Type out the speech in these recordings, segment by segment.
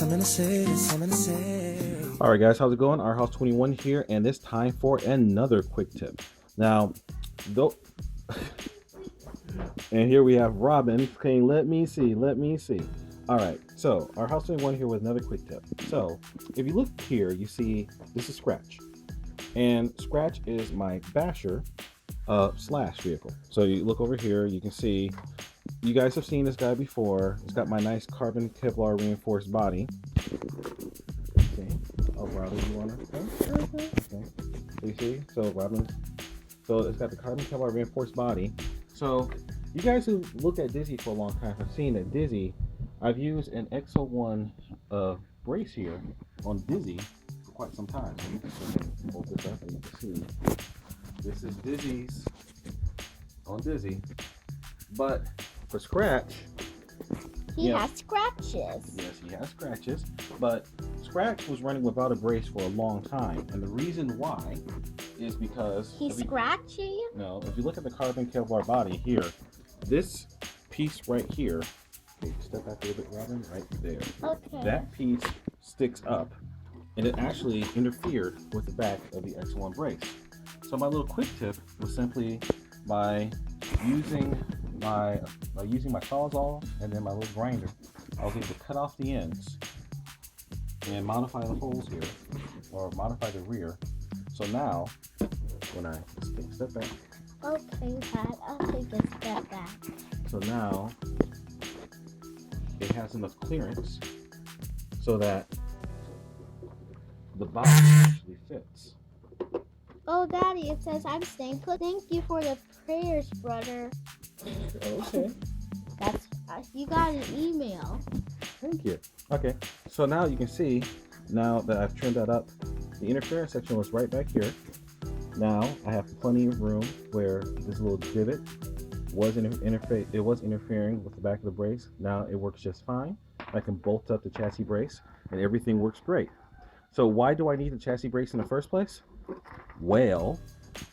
All right, guys, how's it going? Our House 21 here, and it's time for another quick tip. Now, though, and here we have Robin saying, let me see. All right, so our House 21 here with another quick tip. So, if you look here, you see this is Scratch, and Scratch is my basher slash vehicle. So you look over here, you can see, you guys have seen this guy before. It's got my nice carbon Kevlar reinforced body. Okay. Oh, Robin, you want to? Okay. So you see, so Robin, so it's got the carbon Kevlar reinforced body. So you guys who look at Dizzy for a long time have seen that Dizzy, I've used an X01 brace here on Dizzy for quite some time. So you can hold this up and you can see this is Dizzy's on Dizzy, but for Scratch, he has scratches. Yes, he has scratches, but Scratch was running without a brace for a long time, and the reason why is because he's scratchy. No, if you look at the carbon Kevlar body here, this piece right here, okay, step back a little bit, Robin, right there. Okay. That piece sticks up, and it actually interfered with the back of the X1 brace. So my little quick tip was simply by using my Sawzall and then my little grinder, I was able to cut off the ends and modify the holes here, or modify the rear. So now, when I just take a step back. Okay, Dad, I'll take a step back. So now, it has enough clearance so that the box actually fits. Oh, Daddy, it says I'm staying put. Thank you for the prayers, brother. Okay. That's you got an email. Thank you. Okay, so now you can see, now that I've trimmed that up, the interference section was right back here. Now I have plenty of room where this little divot was interfering with the back of the brace. Now it works just fine. I can bolt up the chassis brace and everything works great. So why do I need the chassis brace in the first place? Well,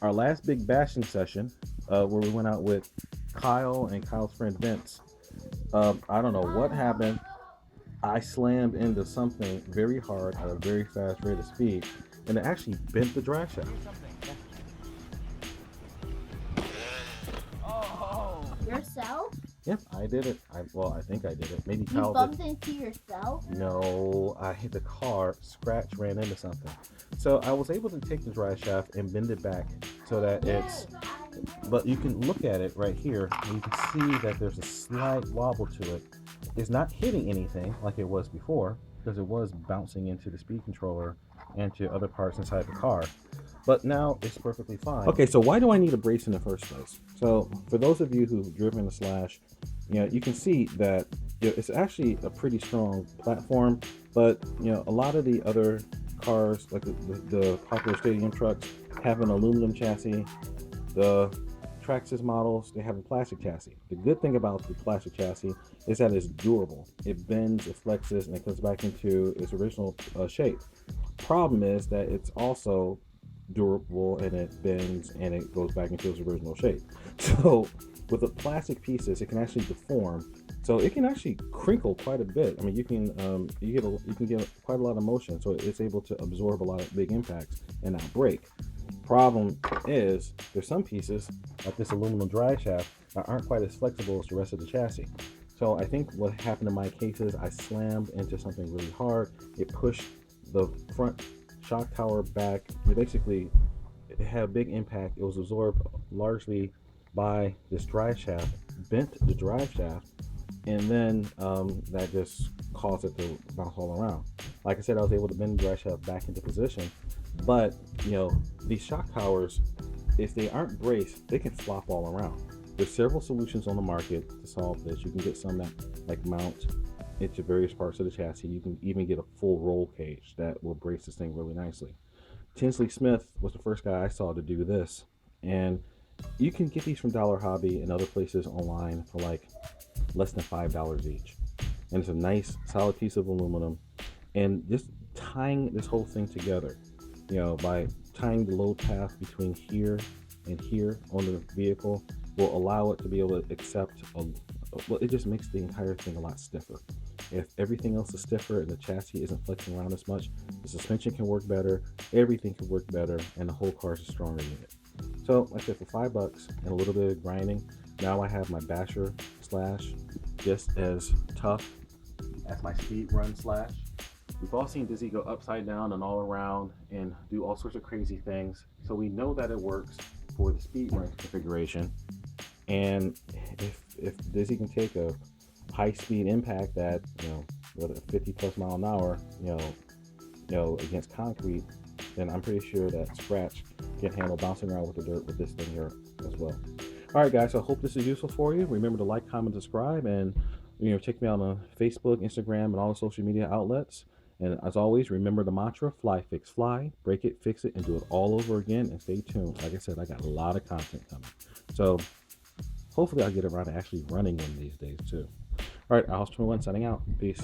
our last big bashing session, where we went out with Kyle and Kyle's friend Vince, I don't know what happened. I slammed into something very hard at a very fast rate of speed, and it actually bent the drive shaft. Yourself? Yep, I did it. I think I did it. Maybe You Kyle bumped did. into yourself? No, I hit the car. Scratch ran into something. So I was able to take the drive shaft and bend it back so that it's. But you can look at it right here, and you can see that there's a slight wobble to it. It's not hitting anything like it was before, because it was bouncing into the speed controller and to other parts inside the car. But now it's perfectly fine. Okay, so why do I need a brace in the first place? So for those of you who've driven a Slash, you can see that it's actually a pretty strong platform, but a lot of the other cars, like the popular stadium trucks, have an aluminum chassis. The Traxxas models, they have a plastic chassis. The good thing about the plastic chassis is that it's durable. It bends, it flexes, and it comes back into its original shape. Problem is that it's also durable, and it bends, and it goes back into its original shape. So with the plastic pieces, it can actually deform. So it can actually crinkle quite a bit. I mean, you can get quite a lot of motion, so it's able to absorb a lot of big impacts and not break. Problem is, there's some pieces like this aluminum drive shaft that aren't quite as flexible as the rest of the chassis. So I think what happened in my case is I slammed into something really hard. It pushed the front shock tower back. It had a big impact. It was absorbed largely by this drive shaft, bent the drive shaft, and then that just caused it to bounce all around. Like I said, I was able to bend the drive shaft back into position, but these shock towers, if they aren't braced, they can flop all around. There's several solutions on the market to solve this. You can get some that mount into various parts of the chassis. You can even get a full roll cage that will brace this thing really nicely. Tinsley Smith was the first guy I saw to do this, and you can get these from Dollar Hobby and other places online for like less than $5 each. And it's a nice solid piece of aluminum, and just tying this whole thing together, by tying the load path between here and here on the vehicle will allow it to be able to accept it just makes the entire thing a lot stiffer. If everything else is stiffer and the chassis isn't flexing around as much, the suspension can work better, everything can work better, and the whole car is a stronger unit. So like I said, for $5 and a little bit of grinding, now I have my Basher Slash just as tough as my Speed Run Slash. We've all seen Dizzy go upside down and all around and do all sorts of crazy things. So we know that it works for the speed run configuration. And if Dizzy can take a high speed impact at, with a 50 plus mile an hour, against concrete, then I'm pretty sure that Scratch can handle bouncing around with the dirt with this thing here as well. All right, guys. So I hope this is useful for you. Remember to like, comment, subscribe, and check me out on Facebook, Instagram, and all the social media outlets. And as always, remember the mantra: fly, fix, fly, break it, fix it, and do it all over again. And stay tuned. Like I said, I got a lot of content coming. So hopefully I'll get around to actually running one of these days too. All right, House 21 signing out. Peace.